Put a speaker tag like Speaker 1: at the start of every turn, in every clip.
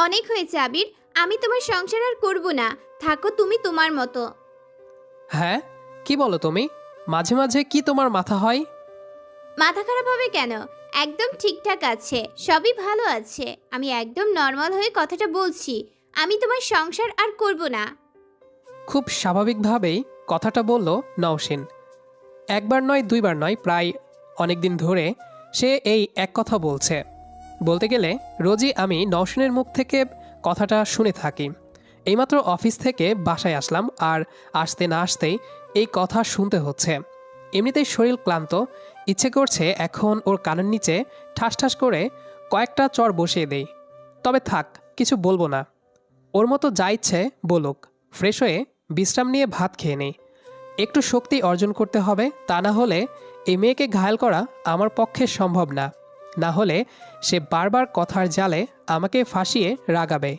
Speaker 1: অনেক হয়েছে আবির, আমি তোমার সংসার আর করব না। থাকো তুমি তোমার মতো।
Speaker 2: হ্যাঁ, কি বলো তুমি? মাঝে মাঝে কি তোমার মাথা হয়?
Speaker 1: মাথা খারাপ হবে কেন? একদম ঠিকঠাক আছে, সবই ভালো আছে। আমি একদম নর্মাল হয়ে কথাটা বলছি। আমি তোমার সংসার আর করব না।
Speaker 2: খুব স্বাভাবিকভাবেই কথাটা বলল নওশিন। একবার নয় দুইবার নয়, প্রায় অনেক দিন ধরে সে এই এক কথা বলছে। বলতে গেলে রোজই আমি নওশিনের মুখ থেকে কথাটা শুনে থাকি। এইমাত্র অফিস থেকে বাসায় আসলাম, আর আসতে না আসতেই এই কথা শুনতে হচ্ছে। এমনিতেই শরীর ক্লান্ত, ইচ্ছে করছে এখন ওর কানের নিচে ঠাস ঠাস করে কয়েকটা চর বসিয়ে দেই। তবে থাক, কিছু বলবো না। ওর মতো যা ইচ্ছে বলুক। ফ্রেশ হয়ে বিশ্রাম নিয়ে ভাত খেয়ে নেই। একটু শক্তি অর্জন করতে হবে, তা না হলে এই মেয়েকে ঘায়েল করা আমার পক্ষে সম্ভব না। না হলে সে বারবার কথার জালে আমাকে ফাঁসিয়ে রাগাবে।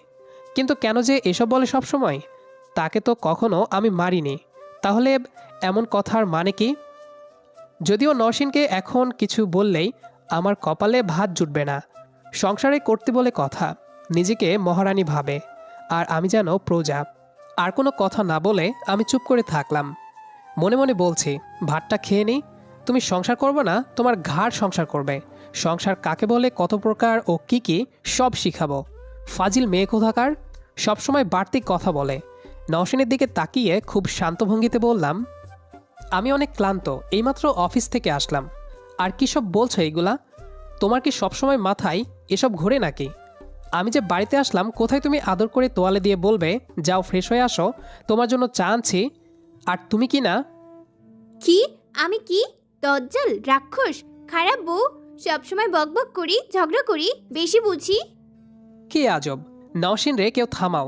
Speaker 2: কিন্তু কেন যে এসব বলে সবসময়? তাকে তো কখনো আমি মারিনি, তাহলে এমন কথার মানে কি? যদিও নওশিনকে এখন কিছু বললেই আমার কপালে ভাত জুটবে না। সংসারে করতে বলে কথা, নিজেকে মহারানী ভাবে, আর আমি যেন প্রজা। আর কোনো কথা না বলে আমি চুপ করে থাকলাম। মনে মনে বলছি, ভাতটা খেয়ে নিই। তুমি সংসার করবে না, তোমার ঘাড় সংসার করবে। সংসার কাকে বলে, কত প্রকার ও কি কি সব শিখাবো। ফাজিল মেয়ে কোথাকার, সবসময় বাড়তি কথা বলে। নওশিনের দিকে তাকিয়ে খুব শান্ত ভঙ্গিতে বললাম, আমি অনেক ক্লান্ত, এইমাত্র অফিস থেকে আসলাম। আর কী সব বলছো এইগুলা? তোমার কি সবসময় মাথায় এসব ঘোরে নাকি? আমি যে বাড়িতে আসলাম, কোথায় তুমি আদর করে তোয়ালে দিয়ে বলবে যাও ফ্রেশ হয়ে আসো, তোমার জন্য চা আনছি, আর তুমি কি না?
Speaker 1: কি? আমি কি দজ্জাল, রাক্ষস, খারাপ বউ? সবসময় বকবক করি, ঝগড়া করি, বেশি বুঝি?
Speaker 2: কি আজব! নওশিন রে, কেউ থামাও।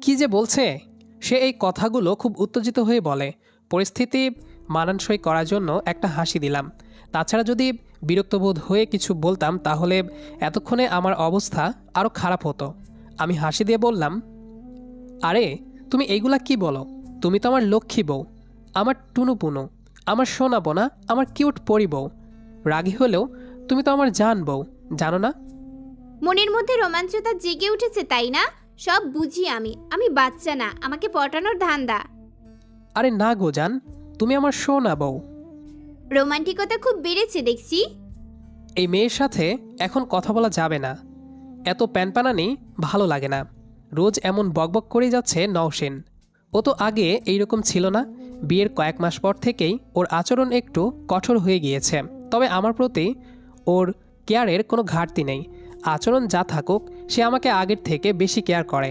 Speaker 2: কি যে বলছে! সে এই কথাগুলো খুব উত্তেজিত হয়ে বলে। পরিস্থিতি মানানসই করার জন্য একটা হাসি দিলাম। তাছাড়া যদি বিরক্তবোধ হয়ে কিছু বলতাম তাহলে এতক্ষণে আমার অবস্থা আরও খারাপ হতো। আমি হাসি দিয়ে বললাম, আরে তুমি এইগুলা কি বলো? তুমি তো আমার লক্ষ্মী বউ, আমার টুনু পুনু, আমার সোনা বোনা, আমার কিউট পরি বউ। রাগী হলেও তুমি তো আমার জান বউ, জানো না?
Speaker 1: মনের মধ্যে রোমাঞ্চতা জেগে উঠেছে, তাই না? সব বুঝি আমি। আমি বাচ্চা না, আমাকে পটানোর ধান্দা।
Speaker 2: আরে না গো জান, তুমি আমার সোনা বউ।
Speaker 1: রোমান্টিকতা খুব বেড়েছে দেখছি।
Speaker 2: এই মেয়ের সাথে এখন কথা বলা যাবে না। এত প্যানপ্যানানি ভালো লাগে না। রোজ এমন বকবক করে যাচ্ছে নওশিন। ও তো আগে এইরকম ছিল না। বিয়ের কয়েক মাস পর থেকেই ওর আচরণ একটু কঠোর হয়ে গিয়েছে। তবে আমার প্রতি ওর কেয়ারের কোনো ঘাটতি নেই। আচরণ যা থাকুক, সে আমাকে আগের থেকে বেশি কেয়ার করে।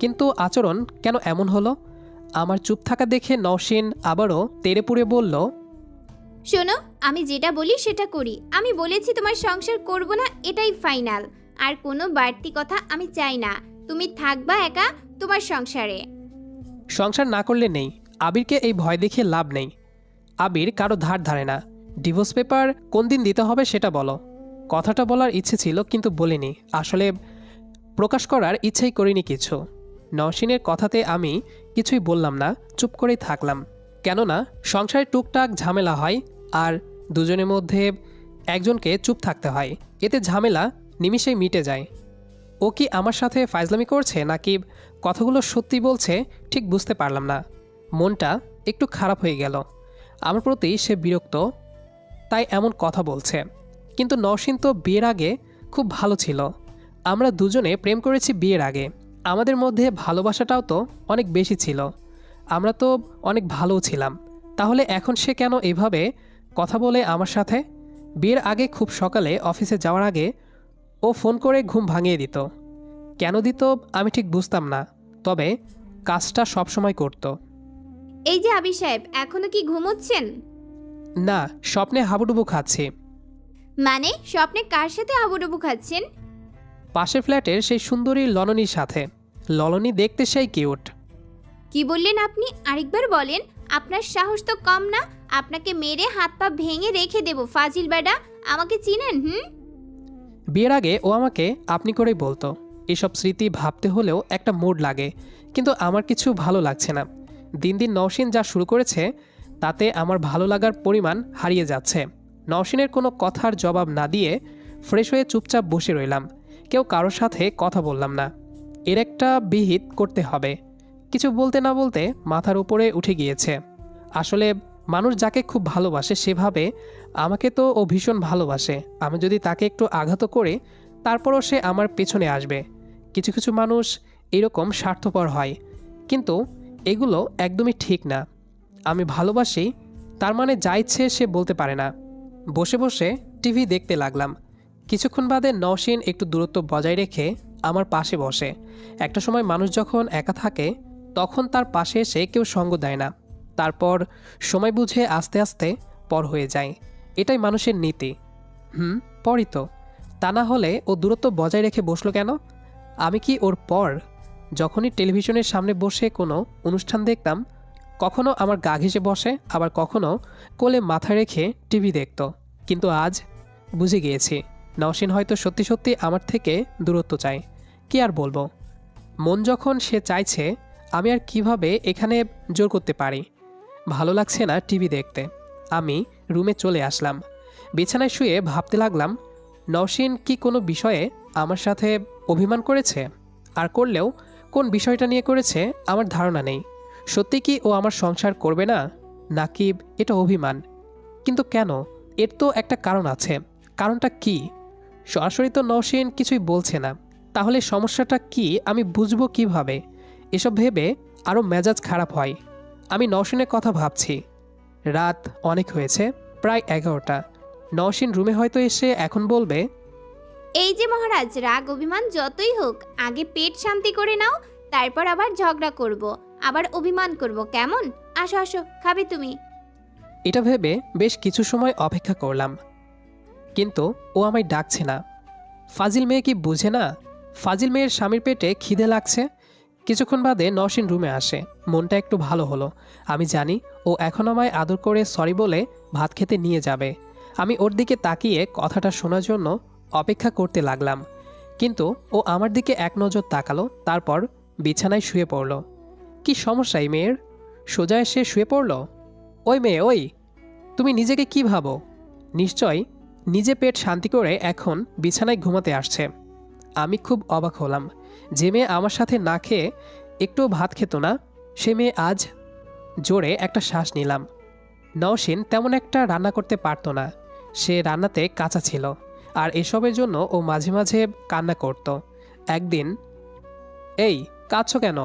Speaker 2: কিন্তু আচরণ কেন এমন হলো? আমার চুপ থাকা দেখে নওশিন আবারও তেড়েপুড়ে বলল,
Speaker 1: শোনো, আমি যেটা বলি সেটা করি। আমি বলেছি তোমার সংসার করব না, এটাই ফাইনাল। আর কোনো বাড়তি কথা আমি চাই না। তুমি থাকবা একা তোমার সংসারে।
Speaker 2: সংসার না করলে নেই। আবিরকে এই ভয় দেখিয়ে লাভ নেই। আবির কারো ধার ধারে না। ডিভোর্স পেপার কোন দিন দিতে হবে সেটা বলো। কথাটা বলার ইচ্ছে ছিল কিন্তু বলিনি। আসলে প্রকাশ করার ইচ্ছেই করিনি কিছু। নওশিনের কথাতে আমি কিছুই বললাম না, চুপ করেই থাকলাম। কেননা সংসারে টুকটাক ঝামেলা হয়, আর দুজনের মধ্যে একজনকে চুপ থাকতে হয়। এতে ঝামেলা নিমিষেই মিটে যায়। ও কি আমার সাথে ফাইজলামি করছে নাকি কথাগুলো সত্যি বলছে ঠিক বুঝতে পারলাম না। মনটা একটু খারাপ হয়ে গেল। আমার প্রতি সে বিরক্ত, তাই এমন কথা বলছে। কিন্তু নওশিন তো বিয়ের আগে খুব ভালো ছিল। আমরা দুজনে প্রেম করেছি বিয়ের আগে। আমাদের মধ্যে ভালোবাসাটাও তো অনেক বেশি ছিল। আমরা তো অনেক ভালোও ছিলাম। তাহলে এখন সে কেন এভাবে কথা বলে আমার সাথে? বিয়ের আগে খুব সকালে অফিসে যাওয়ার আগে ও ফোন করে ঘুম ভাঙিয়ে দিত। কেন দিত আমি ঠিক বুঝতাম না, তবে কাজটা সবসময় করত।
Speaker 1: এই যে আবির সাহেব, এখনো কি ঘুমোচ্ছেন?
Speaker 2: না, স্বপ্নে হাবুডুবু খাচ্ছি।
Speaker 1: মানে স্বপ্নে কার সাথে হাবুডুবু খাচ্ছেন?
Speaker 2: পাশের ফ্ল্যাটের সেই সুন্দরী ললনির সাথে। ললনি দেখতে সেই কিউট।
Speaker 1: কি বললেন আপনি? আরেকবার বলেন। আপনার সাহস তো কম না। আপনাকে মেরে হাত পা ভেঙে রেখে দেব, ফাজিল বেডা। আমাকে চিনেন?
Speaker 2: বিয়ের আগে ও আমাকে আপনি করেই বলতো। এসব স্মৃতি ভাবতে হলেও একটা মুড লাগে, কিন্তু আমার কিছু ভালো লাগছে না। দিন দিন নওশিন যা শুরু করেছে তাতে আমার ভালো লাগার পরিমাণ হারিয়ে যাচ্ছে। নওশিনের কোনো কথার জবাব না দিয়ে ফ্রেশ হয়ে চুপচাপ বসে রইলাম। কেউ কারোর সাথে কথা বললাম না। এর একটা বিহিত করতে হবে। কিছু বলতে না বলতে মাথার উপরে উঠে গিয়েছে। আসলে মানুষ যাকে খুব ভালোবাসে সেভাবে আমাকে তো ও ভীষণ ভালোবাসে। আমি যদি তাকে একটু আঘাত করে তারপরও সে আমার পেছনে আসবে। কিছু কিছু মানুষ এরকম স্বার্থপর হয়, কিন্তু এগুলো একদমই ঠিক না। আমি ভালোবাসি, তার মানে যা ইচ্ছে সে বলতে পারে না। বসে বসে টিভি দেখতে লাগলাম। কিছুক্ষণ বাদে নওশিন একটু দূরত্ব বজায় রেখে আমার পাশে বসে। একটা সময় মানুষ যখন একা থাকে তখন তার পাশে এসে কেউ সঙ্গ দেয় না, তারপর সময় বুঝে আস্তে আস্তে পর হয়ে যায়। এটাই মানুষের নীতি। পরই তো। তা না হলে ও দূরত্ব বজায় রেখে বসলো কেন? আমি কি ওর পর? যখনই টেলিভিশনের সামনে বসে কোনো অনুষ্ঠান দেখতাম, কখনো আমার গা ঘেঁষে বসে, আবার কখনো কোলে মাথা রেখে টিভি দেখত। কিন্তু আজ বুঝে গিয়েছি নওশিন হয়তো সত্যি সত্যি আমার থেকে দূরত্ব চায়। কি আর বলবো, মন যখন সে চাইছে আমি আর কিভাবে এখানে জোর করতে পারি। ভালো লাগছে না টিভি দেখতে। আমি রুমে চলে আসলাম। বিছানায় শুয়ে ভাবতে লাগলাম, নওশিন কি কোনো বিষয়ে আমার সাথে অভিমান করেছে? আর করলেও কোন বিষয়টা নিয়ে করেছে আমার ধারণা নেই। সত্যি কি ও আমার সংসার করবে না, নাকি এটা অভিমান? কিন্তু কেন? এর তো একটা কারণ আছে। কারণটা কি? সরাসরি তো নওশিন কিছুই বলছে না, তাহলে সমস্যাটা কি আমি বুঝবো কিভাবে? এসব ভেবে আরও মেজাজ খারাপ হয়। আমি নওশিনের কথা ভাবছি। রাত অনেক হয়েছে, প্রায় 11টা। নওশিন রুমে হয়তো এসে এখন বলবে,
Speaker 1: এই যে মহারাজ, রাগ অভিমান যতই হোক আগে পেট শান্তি করে নাও, তারপর আবার ঝগড়া করব, আবার অভিমান করব, কেমন? আসো আসো, খাবে তুমি?
Speaker 2: এটা ভেবে বেশ কিছু সময় অপেক্ষা করলাম, কিন্তু ও আমায় ডাকছে না। ফাজিল মেয়ে কি বুঝে না? ফাজিল মেয়ের স্বামীর পেটে খিদে লাগছে। কিছুক্ষণ বাদে নওশিন রুমে আসে। মনটা একটু ভালো হলো। আমি জানি ও এখন আমায় আদর করে সরি বলে ভাত খেতে নিয়ে যাবে। আমি ওর দিকে তাকিয়ে কথাটা শোনার জন্য অপেক্ষা করতে লাগলাম, কিন্তু ও আমার দিকে এক নজর তাকালো, তারপর বিছানায় শুয়ে পড়ল। কি সমস্যা এই মেয়ের? সোজা এসে শুয়ে পড়ল। ওই মেয়ে, ওই, তুমি নিজেকে কি ভাবো? নিশ্চয় নিজে পেট শান্তি করে এখন বিছানায় ঘুমাতে আসছে। আমি খুব অবাক হলাম। যে মেয়ে আমার সাথে না খেয়ে একটুও ভাত খেত না, সে মেয়ে আজ। জোরে একটা শ্বাস নিলাম। নওশিন তেমন একটা রান্না করতে পারত না। সে রান্নাতে কাঁচা ছিল, আর এসবের জন্য ও মাঝে মাঝে কান্না করত। একদিন, এই কাঁদছো কেন?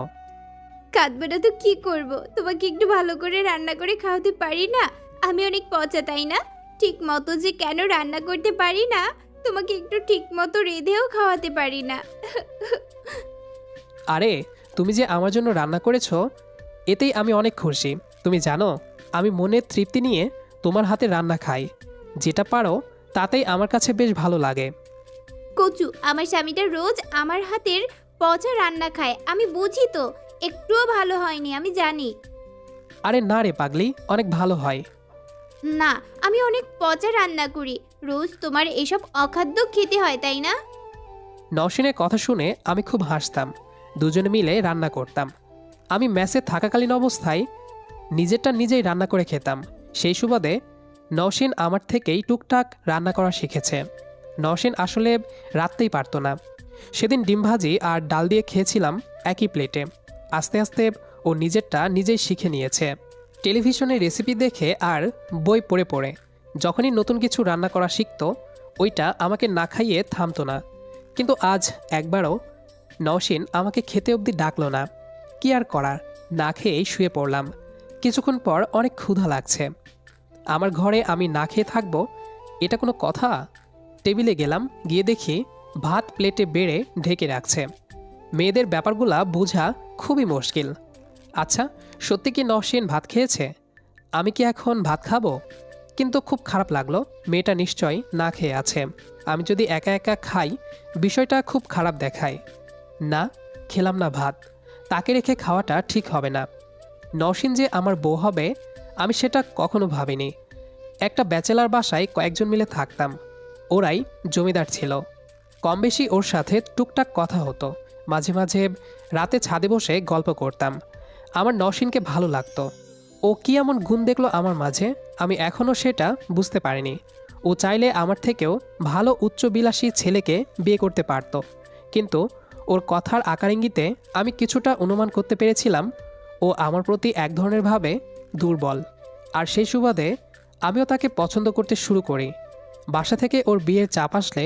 Speaker 1: কাঁদবে না তো কি করব? তোমাকে একটু ভালো করে রান্না করে খাওয়াতে পারি না? আমি অনেক পচা, তাই না? ঠিক মতো যে কেন রান্না করতে পারি না, তোমাকে একটু ঠিক মতো রেঁধেও খাওয়াতে পারি না।
Speaker 2: আরে, তুমি যে আমার জন্য রান্না করেছো এতেই আমি অনেক খুশি। তুমি জানো, আমি মনের তৃপ্তি নিয়ে তোমার হাতে রান্না খাই। যেটা পারো তাতেই আমার কাছে বেশ ভালো লাগে।
Speaker 1: কচু, আমার স্বামীটা রোজ আমার হাতের পচা রান্না খায়, আমি বুঝি তো। একটুও ভালো হয়নি, আমি জানি।
Speaker 2: আরে না রে পাগলি, অনেক ভালো হয়।
Speaker 1: না, আমি অনেক পচা রান্না করি। রোজ তোমার এসব অখাদ্য খেতে হয়, তাই না?
Speaker 2: নওশিনের কথা শুনে আমি খুব হাসতাম। দুজনে মিলে রান্না করতাম। আমি মেসে থাকাকালীন অবস্থায় নিজেরটা নিজেই রান্না করে খেতাম। সেই সুবাদে নওশিন আমার থেকেই টুকটাক রান্না করা শিখেছে। নওশিন আসলে রাঁধতেই পারত না। সেদিন ডিম ভাজি আর ডাল দিয়ে খেয়েছিলাম একই প্লেটে। আস্তে আস্তে ও নিজেরটা নিজেই শিখে নিয়েছে, টেলিভিশনে রেসিপি দেখে আর বই পড়ে পড়ে। যখনই নতুন কিছু রান্না করা শিখত, ওইটা আমাকে না খাইয়ে থামতো না। কিন্তু আজ একবারও নওশিন আমাকে খেতে অবধি ডাকলো না। কি আর করার, না খেয়েই শুয়ে পড়লাম। কিছুক্ষণ পর অনেক ক্ষুধা লাগছে। আমার ঘরে আমি না খেয়ে থাকবো, এটা কোনো কথা? টেবিলে গেলাম, গিয়ে দেখি ভাত প্লেটে বেড়ে ঢেকে রাখছে। মেয়েদের ব্যাপারগুলা বোঝা খুবই মুশকিল। আচ্ছা, সত্যি কি নওশিন ভাত খেয়েছে? আমি কি এখন ভাত খাবো? কিন্তু খুব খারাপ লাগলো, মেয়েটা নিশ্চয় না খেয়ে আছে। আমি যদি একা একা খাই, বিষয়টা খুব খারাপ দেখায়। না, খেলাম না ভাত। তাকে রেখে খাওয়াটা ঠিক হবে না। নওশিন যে আমার বউ হবে আমি সেটা কখনো ভাবিনি। একটা ব্যাচেলার বাসায় কয়েকজন মিলে থাকতাম। ওরাই জমিদার ছিল। কম বেশি ওর সাথে টুকটাক কথা হতো। মাঝে মাঝে রাতে ছাদে বসে গল্প করতাম। আমার নওশিনকে ভালো লাগতো। ও কি এমন গুণ দেখলো আমার মাঝে, আমি এখনও সেটা বুঝতে পারিনি। ও চাইলে আমার থেকেও ভালো উচ্চবিলাসী ছেলেকে বিয়ে করতে পারত, কিন্তু ওর কথার আকার ইঙ্গিতে আমি কিছুটা অনুমান করতে পেরেছিলাম ও আমার প্রতি এক ধরনের ভাবে দুর্বল, আর সেই সুবাদে আমিও তাকে পছন্দ করতে শুরু করি। বাসা থেকে ওর বিয়ের চাপ আসলে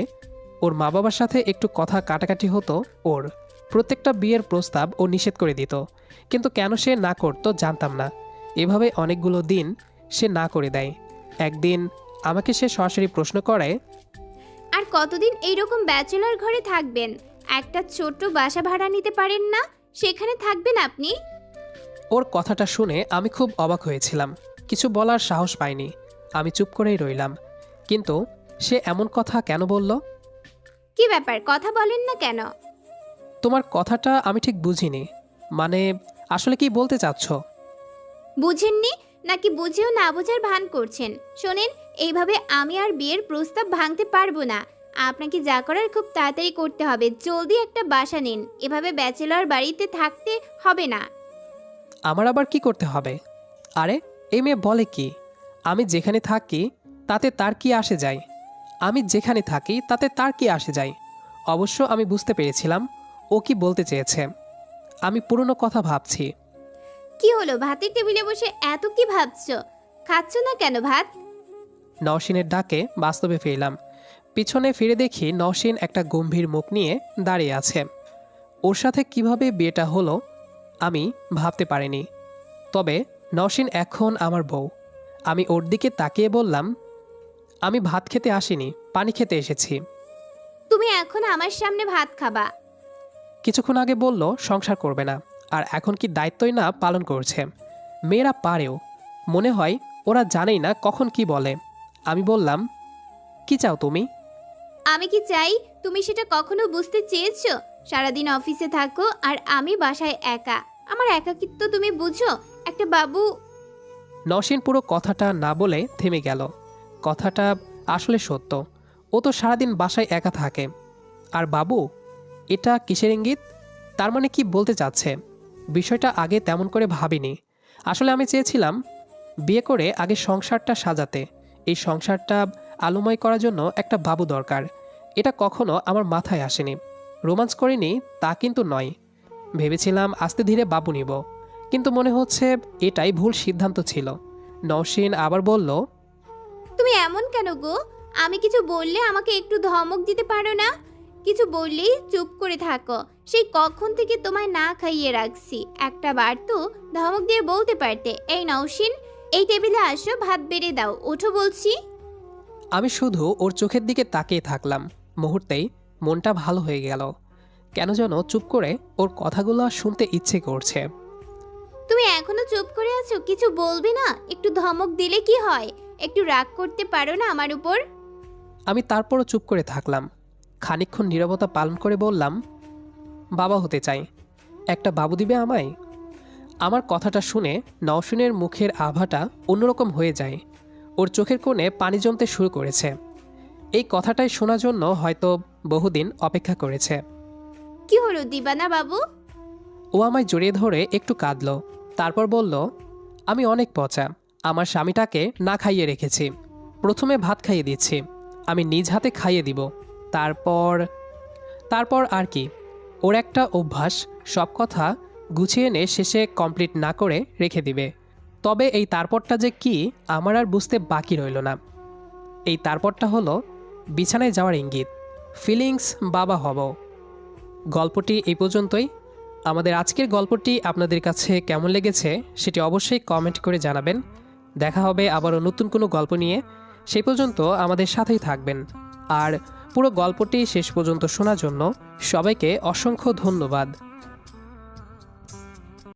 Speaker 2: ওর মা বাবার সাথে একটু কথা কাটাকাটি হতো। ওর প্রত্যেকটা বিয়ের প্রস্তাব ও নিষেধ করে দিত, কিন্তু কেন সে না করতো জানতাম না। এভাবে অনেকগুলো দিন সে না করে দেয়। একদিন আমাকে সে সরাসরি প্রশ্ন করে,
Speaker 1: আর কতদিন এইরকম ব্যাচেলর ঘরে থাকবেন? একটা ছোট্ট বাসা ভাড়া নিতে পারেন না? সেখানে থাকবেন আপনি?
Speaker 2: ওর কথাটা শুনে আমি খুব অবাক হয়েছিলাম, কিছু বলার সাহস পাইনি। আমি চুপ করেই রইলাম। কিন্তু সে এমন কথা কেন বলল?
Speaker 1: কি ব্যাপার, কথা বলেন না কেন?
Speaker 2: তোমার কথাটা আমি ঠিক বুঝিনি। মানে আসলে কি বলতে চাচ্ছ?
Speaker 1: বুঝেননি নাকি বুঝেও না বোঝার ভান করছেন? শোনেন, এইভাবে আমি আর বিয়ের প্রস্তাব ভাঙতে পারবো না। আপনাকে যা করার খুব তাড়াতাড়ি করতে হবে। জলদি একটা বাসা নিন, এভাবে ব্যাচেলর বাড়িতে থাকতে হবে না।
Speaker 2: আমার আবার কি করতে হবে? আরে এই মেয়ে বলে কি? আমি যেখানে থাকি তাতে তার কি আসে যায়? আমি যেখানে থাকি তাতে তার কি আসে যায়? অবশ্য আমি বুঝতে পেরেছিলাম ও কি বলতে চেয়েছে। আমি পুরনো কথা ভাবছি।
Speaker 1: কি হলো, ভাতের টেবিলে বসে এত কি ভাবছো? খাচ্ছ না কেন ভাত?
Speaker 2: নওশিনের ডাকে বাস্তবে ফিরলাম। পিছনে ফিরে দেখি নওশিন একটা গম্ভীর মুখ নিয়ে দাঁড়িয়ে আছে। ওর সাথে কিভাবে বিয়েটা হলো আমি ভাবতে পারিনি। তবে নওশিন এখন আমার বউ। আমি ওর দিকে তাকিয়ে বললাম, আমি ভাত খেতে আসিনি, পানি খেতে এসেছি।
Speaker 1: তুমি এখন আমার সামনে ভাত খাবা?
Speaker 2: কিছুক্ষণ আগে বলল সংসার করবে না, আর এখন কি দায়িত্বই না পালন করছে। মেয়েরা পারেও, মনে হয় ওরা জানেই না কখন কি বলে। আমি বললাম, কি চাও তুমি?
Speaker 1: আমি কি চাই তুমি সেটা কখনো বুঝতে চেয়েছো? সারাদিন অফিসে থাকো আর আমি বাসায় একা। আমার একাকিত্ব তুমি বুঝো? একটা বাবু।
Speaker 2: নওশিন পুরো কথাটা না বলে থেমে গেল। কথাটা আসলে সত্য। ও তো সারাদিন বাসায় একা থাকে। আর বাবু, এটা কিসের ইঙ্গিত? তার মানে কি বলতে চাচ্ছে? বিষয়টা আগে তেমন করে ভাবিনি। আসলে আমি চেয়েছিলাম বিয়ে করে আগে সংসারটা সাজাতে। এই সংসারটা আলোময় করার জন্য একটা বাবু দরকার। এটা কখনো আমার মাথায় আসেনি। রোমান্স করিনি তা কিন্তু নয়। ভেবেছিলাম আস্তে ধীরে বাবু নিব, কিন্তু মনে হচ্ছে এটাই ভুল সিদ্ধান্ত ছিল। নওশিন আবার বলল,
Speaker 1: তুমি এমন কেন গো? আমি কিছু বললে আমাকে একটু ধমক দিতে পারো না? কিছু বললেই চুপ করে থাকো। সেই কখন থেকে তোমায় না খাইয়ে রাখছি, একটা বার তো ধমক দিয়ে বলতে পারতে, এই নওশিন, এই টেবিলে আসো, ভাত বেড়ে দাও, ওঠো বলছি।
Speaker 2: আমি শুধু ওর চোখের দিকে তাকিয়ে থাকলাম। মুহূর্তেই মনটা ভালো হয়ে গেল। কেন যেন চুপ করে ওর কথাগুলো শুনতে ইচ্ছে করছে।
Speaker 1: তুমি এখনো চুপ করে আছো, কিছু বলবে না? একটু ধমক দিলে কি হয়? একটু রাগ করতে পারো না আমার উপর?
Speaker 2: আমি তারপরও চুপ করে থাকলাম। খানিকক্ষণ নীরবতা পালন করে বললাম, বাবা হতে চাই। একটা বাবু দিবে আমায়? আমার কথাটা শুনে নওশিনের মুখের আভাটা অন্যরকম হয়ে যায়। ওর চোখের কোণে পানি জমতে শুরু করেছে। এই কথাটাই শোনার জন্য হয়তো বহুদিন অপেক্ষা করেছে।
Speaker 1: কি হলো দিবানা বাবু?
Speaker 2: ও আমায় জড়িয়ে ধরে একটু কাঁদল। তারপর বলল, আমি অনেক পচা। আমার স্বামীটাকে না খাইয়ে রেখেছি। প্রথমে ভাত খাইয়ে দিচ্ছি, আমি নিজ হাতে খাইয়ে দিব। তারপর তারপর আর কি? ওর একটা অভ্যাস, সব কথা গুছিয়ে এনে শেষে কমপ্লিট না করে রেখে দিবে। তবে এই তারপরটা যে কি আমার আর বুঝতে বাকি রইল না। এই তারপরটা হলো বিছানায় যাওয়ার ইঙ্গিত। ফিলিংস বাবা হব। গল্পটি এই পর্যন্তই। আমাদের আজকের গল্পটি আপনাদের কাছে কেমন লেগেছে সেটি অবশ্যই কমেন্ট করে জানাবেন। দেখা হবে আবারও নতুন কোনো গল্প নিয়ে। সেই পর্যন্ত আমাদের সাথেই থাকবেন। আর পুরো গল্পটি শেষ পর্যন্ত শোনার জন্য সবাইকে অসংখ্য ধন্যবাদ।